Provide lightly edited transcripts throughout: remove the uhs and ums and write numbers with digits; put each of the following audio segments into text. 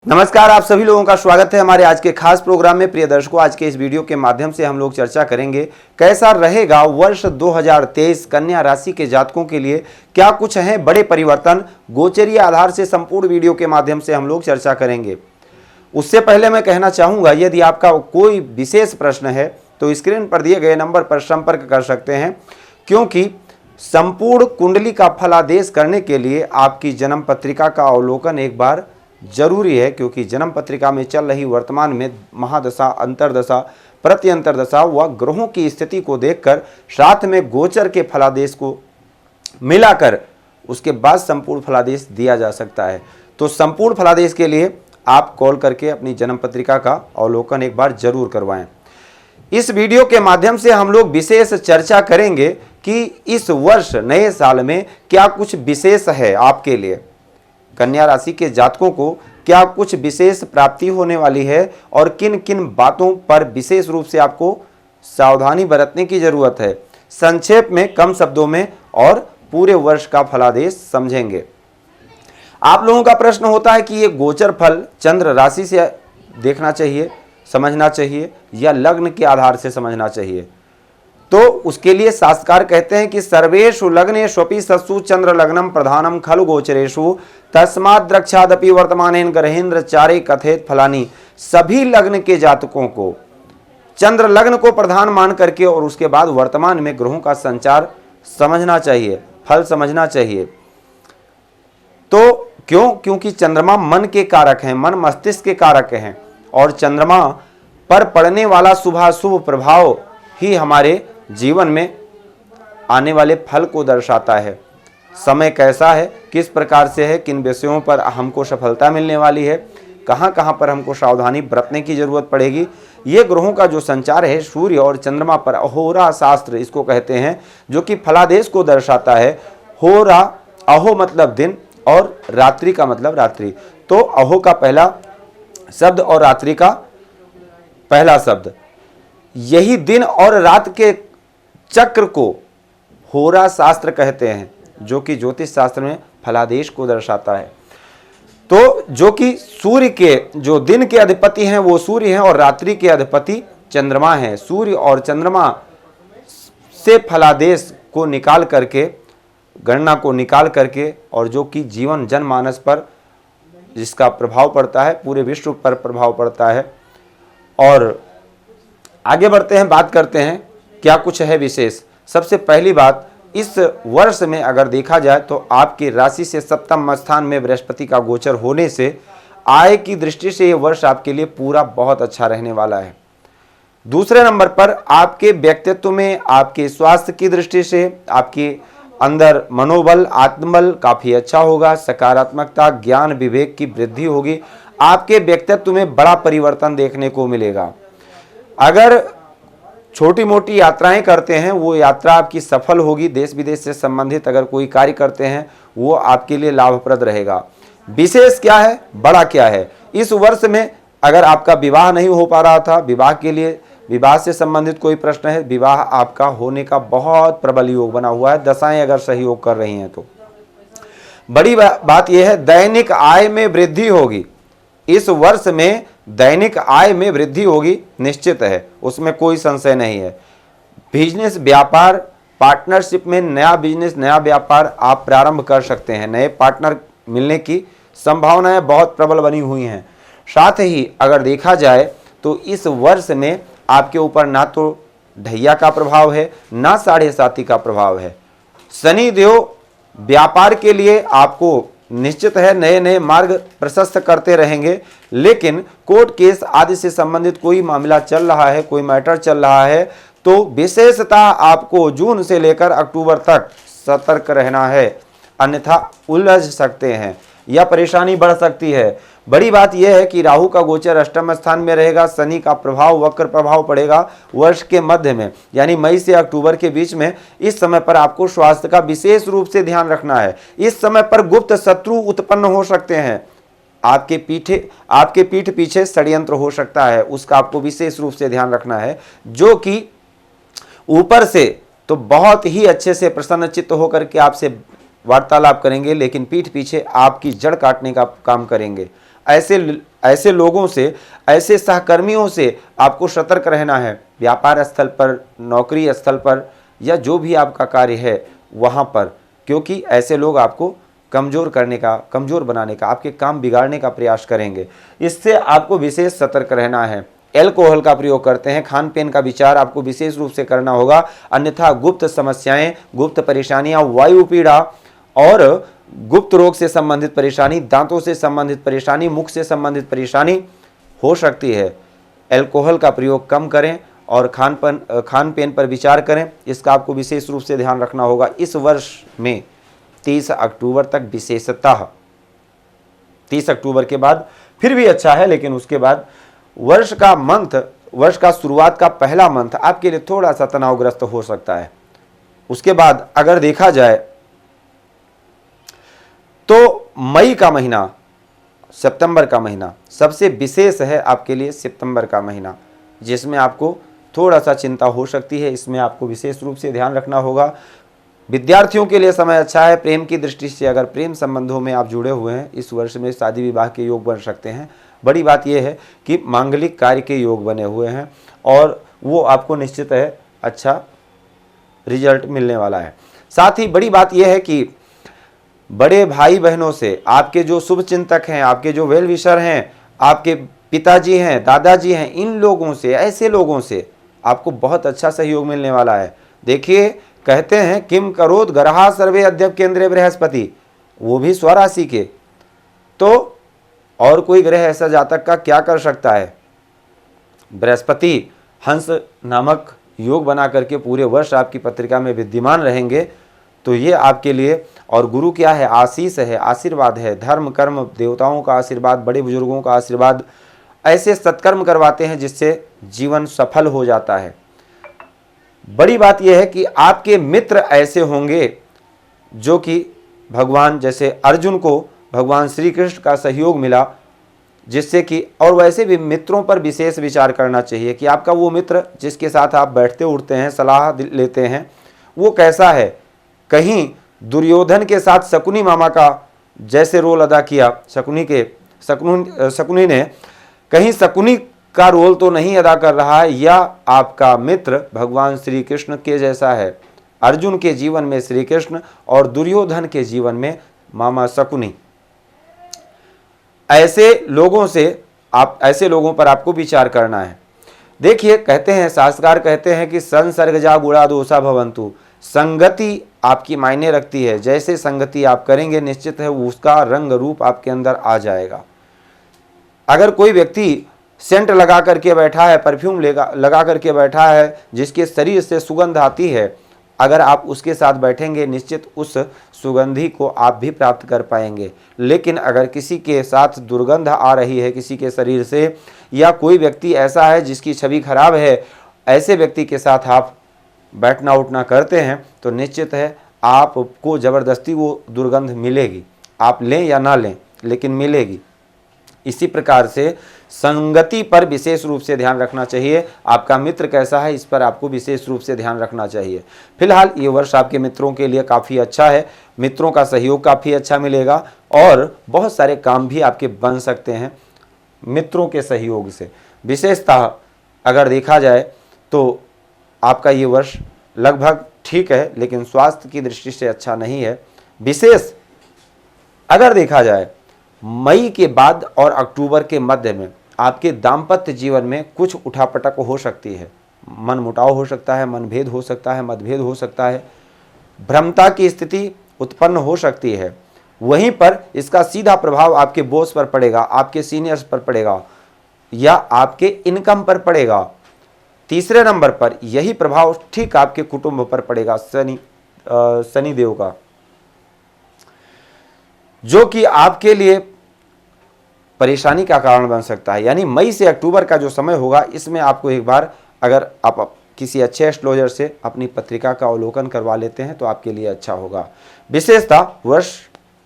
नमस्कार, आप सभी लोगों का स्वागत है हमारे आज के खास प्रोग्राम में। प्रिय दर्शकों, आज के इस वीडियो के माध्यम से हम लोग चर्चा करेंगे कैसा रहेगा वर्ष 2023 कन्या राशि के जातकों के लिए। क्या कुछ हैं बड़े परिवर्तन, गोचरीय आधार से संपूर्ण वीडियो के माध्यम से हम लोग चर्चा करेंगे। उससे पहले मैं कहना चाहूँगा, यदि आपका कोई विशेष प्रश्न है तो स्क्रीन पर दिए गए नंबर पर संपर्क कर सकते हैं, क्योंकि संपूर्ण कुंडली का फलादेश करने के लिए आपकी जन्म पत्रिका का अवलोकन एक बार जरूरी है। क्योंकि जन्म पत्रिका में चल रही वर्तमान में महादशा, अंतरदशा, प्रति अंतरदशा व ग्रहों की स्थिति को देखकर साथ में गोचर के फलादेश को मिलाकर उसके बाद संपूर्ण फलादेश दिया जा सकता है। तो संपूर्ण फलादेश के लिए आप कॉल करके अपनी जन्म पत्रिका का अवलोकन एक बार जरूर करवाएं। इस वीडियो के माध्यम से हम लोग विशेष चर्चा करेंगे कि इस वर्ष नए साल में क्या कुछ विशेष है आपके लिए। कन्या राशि के जातकों को क्या कुछ विशेष प्राप्ति होने वाली है और किन किन बातों पर विशेष रूप से आपको सावधानी बरतने की जरूरत है। संक्षेप में, कम शब्दों में और पूरे वर्ष का फलादेश समझेंगे। आप लोगों का प्रश्न होता है कि ये गोचर फल चंद्र राशि से देखना चाहिए, समझना चाहिए या लग्न के आधार से समझना चाहिए। तो उसके लिए शास्त्रकार कहते हैं कि सर्वेषु लग्नेष्वपि सत्सु चंद्र लग्नम प्रधानम खलु गोचरेषु तस्माद् द्रक्षादपि वर्तमानेन ग्रहेन्द्र चारे कथेत फलानी। सभी लग्न के जातकों को चंद्र लग्न को प्रधान मान करके और उसके बाद वर्तमान में ग्रहों का संचार समझना चाहिए, फल समझना चाहिए। तो क्योंकि चंद्रमा मन के कारक हैं, मन मस्तिष्क के कारक हैं, और चंद्रमा पर पड़ने वाला शुभाशुभ प्रभाव ही हमारे जीवन में आने वाले फल को दर्शाता है। समय कैसा है, किस प्रकार से है, किन विषयों पर हमको सफलता मिलने वाली है, कहाँ कहाँ पर हमको सावधानी बरतने की जरूरत पड़ेगी। ये ग्रहों का जो संचार है सूर्य और चंद्रमा पर, अहोरा शास्त्र इसको कहते हैं, जो कि फलादेश को दर्शाता है। होरा, अहो मतलब दिन और रात्रि का मतलब रात्रि। तो अहो का पहला शब्द और रात्रि का पहला शब्द, यही दिन और रात के चक्र को होरा शास्त्र कहते हैं, जो कि ज्योतिष शास्त्र में फलादेश को दर्शाता है। तो जो कि सूर्य के जो दिन के अधिपति हैं वो सूर्य हैं और रात्रि के अधिपति चंद्रमा हैं। सूर्य और चंद्रमा से फलादेश को निकाल करके, गणना को निकाल करके, और जो कि जीवन जनमानस पर जिसका प्रभाव पड़ता है, पूरे विश्व पर प्रभाव पड़ता है। और आगे बढ़ते हैं, बात करते हैं क्या कुछ है विशेष। सबसे पहली बात, इस वर्ष में अगर देखा जाए तो आपकी राशि से सप्तम स्थान में बृहस्पति का गोचर होने से आय की दृष्टि से ये वर्ष आपके लिए पूरा बहुत अच्छा रहने वाला है। दूसरे नंबर पर आपके व्यक्तित्व में, आपके स्वास्थ्य की दृष्टि से आपके अंदर मनोबल, आत्मबल काफी अच्छा होगा। सकारात्मकता, ज्ञान, विवेक की वृद्धि होगी। आपके व्यक्तित्व में बड़ा परिवर्तन देखने को मिलेगा। अगर छोटी मोटी यात्राएं करते हैं वो यात्रा आपकी सफल होगी। देश विदेश से संबंधित अगर कोई कार्य करते हैं वो आपके लिए लाभप्रद रहेगा। विशेष क्या है, बड़ा क्या है, इस वर्ष में अगर आपका विवाह नहीं हो पा रहा था, विवाह के लिए, विवाह से संबंधित कोई प्रश्न है, विवाह आपका होने का बहुत प्रबल योग बना हुआ है। दशाएं अगर सहयोग कर रही हैं तो बड़ी बात यह है, दैनिक आय में वृद्धि होगी। इस वर्ष में दैनिक आय में वृद्धि होगी, निश्चित है, उसमें कोई संशय नहीं है। बिजनेस, व्यापार, पार्टनरशिप में नया बिजनेस, नया व्यापार आप प्रारंभ कर सकते हैं। नए पार्टनर मिलने की संभावनाएं बहुत प्रबल बनी हुई हैं। साथ ही अगर देखा जाए तो इस वर्ष में आपके ऊपर ना तो ढैया का प्रभाव है, ना साढ़े साती का प्रभाव है। शनि देव व्यापार के लिए आपको निश्चित है नए नए मार्ग प्रशस्त करते रहेंगे, लेकिन कोर्ट केस आदि से संबंधित कोई मामला चल रहा है, कोई मैटर चल रहा है, तो विशेषता आपको जून से लेकर अक्टूबर तक सतर्क रहना है, अन्यथा उलझ सकते हैं या परेशानी बढ़ सकती है। बड़ी बात यह है कि राहु का गोचर अष्टम स्थान में रहेगा। शनि का प्रभाव, वक्र प्रभाव पड़ेगा वर्ष के मध्य में, यानी मई से अक्टूबर के बीच में। इस समय पर आपको स्वास्थ्य का विशेष रूप से ध्यान रखना है। इस समय पर गुप्त शत्रु उत्पन्न हो सकते हैं, आपके पीठ पीछे षड्यंत्र हो सकता है, उसका आपको विशेष रूप से ध्यान रखना है। जो कि ऊपर से तो बहुत ही अच्छे से प्रसन्नचित्त होकर के आपसे वार्तालाप करेंगे, लेकिन पीठ पीछे आपकी जड़ काटने का काम करेंगे। ऐसे ऐसे लोगों से, ऐसे सहकर्मियों से आपको सतर्क रहना है। व्यापार स्थल पर, नौकरी स्थल पर, या जो भी आपका कार्य है वहाँ पर, क्योंकि ऐसे लोग आपको कमज़ोर करने का, कमज़ोर बनाने का, आपके काम बिगाड़ने का प्रयास करेंगे। इससे आपको विशेष सतर्क रहना है। एल्कोहल का प्रयोग करते हैं, खान पीन का विचार आपको विशेष रूप से करना होगा, अन्यथा गुप्त समस्याएं, गुप्त परेशानियां, वायु पीड़ा और गुप्त रोग से संबंधित परेशानी, दांतों से संबंधित परेशानी, मुख से संबंधित परेशानी हो सकती है। एल्कोहल का प्रयोग कम करें और खान पीन पर विचार करें, इसका आपको विशेष रूप से ध्यान रखना होगा। इस वर्ष में 30 अक्टूबर तक विशेषतः, 30 अक्टूबर के बाद फिर भी अच्छा है, लेकिन उसके बाद वर्ष का शुरुआत का पहला मंथ आपके लिए थोड़ा सा तनावग्रस्त हो सकता है। उसके बाद अगर देखा जाए तो मई का महीना, सितंबर का महीना सबसे विशेष है आपके लिए। सितंबर का महीना जिसमें आपको थोड़ा सा चिंता हो सकती है, इसमें आपको विशेष रूप से ध्यान रखना होगा। विद्यार्थियों के लिए समय अच्छा है। प्रेम की दृष्टि से अगर प्रेम संबंधों में आप जुड़े हुए हैं, इस वर्ष में शादी विवाह के योग बन सकते हैं। बड़ी बात यह है कि मांगलिक कार्य के योग बने हुए हैं और वो आपको निश्चित है अच्छा रिजल्ट मिलने वाला है। साथ ही बड़ी बात यह है कि बड़े भाई बहनों से, आपके जो शुभ चिंतक हैं, आपके जो वेल विशर हैं, आपके पिताजी हैं, दादाजी हैं, इन लोगों से, ऐसे लोगों से आपको बहुत अच्छा सहयोग मिलने वाला है। देखिए, कहते हैं किम करोत ग्रहा सर्वे अद्यप केंद्रे बृहस्पति, वो भी स्वराशि के, तो और कोई ग्रह ऐसा जातक का क्या कर सकता है। बृहस्पति हंस नामक योग बना करके पूरे वर्ष आपकी पत्रिका में विद्यमान रहेंगे, तो ये आपके लिए, और गुरु क्या है, आशीष है, आशीर्वाद है, धर्म कर्म देवताओं का आशीर्वाद, बड़े बुजुर्गों का आशीर्वाद, ऐसे सत्कर्म करवाते हैं जिससे जीवन सफल हो जाता है। बड़ी बात यह है कि आपके मित्र ऐसे होंगे जो कि भगवान, जैसे अर्जुन को भगवान श्री कृष्ण का सहयोग मिला, जिससे कि, और वैसे भी मित्रों पर विशेष विचार करना चाहिए कि आपका वो मित्र जिसके साथ आप बैठते उठते हैं, सलाह लेते हैं, वो कैसा है। कहीं दुर्योधन के साथ शकुनी मामा का जैसे रोल अदा किया, शकुनी ने कहीं शकुनी का रोल तो नहीं अदा कर रहा है, या आपका मित्र भगवान श्री कृष्ण के जैसा है। अर्जुन के जीवन में श्री कृष्ण और दुर्योधन के जीवन में मामा शकुनी। ऐसे लोगों पर आपको विचार करना है। देखिए, कहते हैं, शास्त्रकार कहते हैं कि संसर्गजा गुणा दोषा भवंतु, संगति आपकी मायने रखती है। जैसे संगति आप करेंगे, निश्चित है उसका रंग रूप आपके अंदर आ जाएगा। अगर कोई व्यक्ति सेंट लगा करके बैठा है, परफ्यूम लगा करके बैठा है, जिसके शरीर से सुगंध आती है, अगर आप उसके साथ बैठेंगे, निश्चित उस सुगंधी को आप भी प्राप्त कर पाएंगे। लेकिन अगर किसी के साथ दुर्गंध आ रही है किसी के शरीर से, या कोई व्यक्ति ऐसा है जिसकी छवि खराब है, ऐसे व्यक्ति के साथ आप बैठना उठना करते हैं, तो निश्चित है आपको ज़बरदस्ती वो दुर्गंध मिलेगी। आप लें या ना लें, लेकिन मिलेगी। इसी प्रकार से संगति पर विशेष रूप से ध्यान रखना चाहिए। आपका मित्र कैसा है, इस पर आपको विशेष रूप से ध्यान रखना चाहिए। फिलहाल ये वर्ष आपके मित्रों के लिए काफ़ी अच्छा है। मित्रों का सहयोग काफ़ी अच्छा मिलेगा और बहुत सारे काम भी आपके बन सकते हैं मित्रों के सहयोग से। विशेषतः अगर देखा जाए तो आपका ये वर्ष लगभग ठीक है, लेकिन स्वास्थ्य की दृष्टि से अच्छा नहीं है। विशेष अगर देखा जाए, मई के बाद और अक्टूबर के मध्य में आपके दाम्पत्य जीवन में कुछ उठापटक हो सकती है। मनमुटाव हो सकता है, मनभेद हो सकता है, मतभेद हो सकता है, भ्रमता की स्थिति उत्पन्न हो सकती है। वहीं पर इसका सीधा प्रभाव आपके बॉस पर पड़ेगा, आपके सीनियर्स पर पड़ेगा, या आपके इनकम पर पड़ेगा। तीसरे नंबर पर यही प्रभाव ठीक आपके कुटुंब पर पड़ेगा, शनि देव का, जो कि आपके लिए परेशानी का कारण बन सकता है। यानी मई से अक्टूबर का जो समय होगा, इसमें आपको एक बार अगर आप किसी अच्छे एस्ट्रोलॉजर से अपनी पत्रिका का अवलोकन करवा लेते हैं तो आपके लिए अच्छा होगा। विशेषता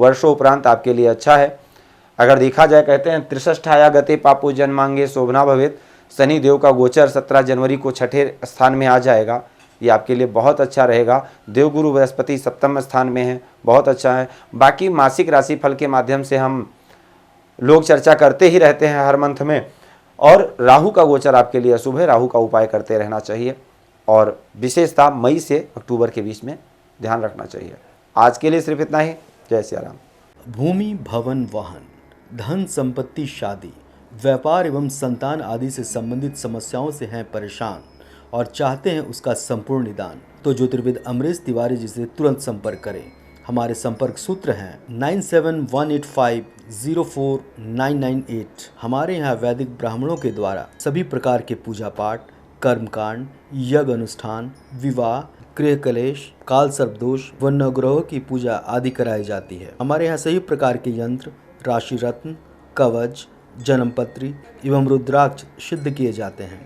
वर्षों उपरांत आपके लिए अच्छा है। अगर देखा जाए, कहते हैं 63 गते पापो जन्मांगे शोभना भवेत, शनि देव का गोचर 17 जनवरी को छठे स्थान में आ जाएगा। ये आपके लिए बहुत अच्छा रहेगा। देवगुरु बृहस्पति सप्तम स्थान में है, बहुत अच्छा है। बाकी मासिक राशिफल के माध्यम से हम लोग चर्चा करते ही रहते हैं हर मंथ में। और राहु का गोचर आपके लिए अशुभ है, राहु का उपाय करते रहना चाहिए और विशेषता मई से अक्टूबर के बीच में ध्यान रखना चाहिए। आज के लिए सिर्फ इतना ही। जय सिया राम। भूमि, भवन, वाहन, धन, संपत्ति, शादी, व्यापार एवं संतान आदि से संबंधित समस्याओं से हैं परेशान और चाहते हैं उसका संपूर्ण निदान, तो ज्योतिर्विद अमरीश तिवारी जी से तुरंत संपर्क करें। हमारे संपर्क सूत्र हैं 9718504998। हमारे यहाँ वैदिक ब्राह्मणों के द्वारा सभी प्रकार के पूजा पाठ, कर्मकांड, यज्ञ अनुष्ठान, विवाह, गृह कलेश, काल सर्प दोष व नवग्रहों की पूजा आदि कराई जाती है। हमारे यहाँ सभी प्रकार के यंत्र, राशि रत्न, कवच, जन्मपत्री एवं रुद्राक्ष सिद्ध किए जाते हैं।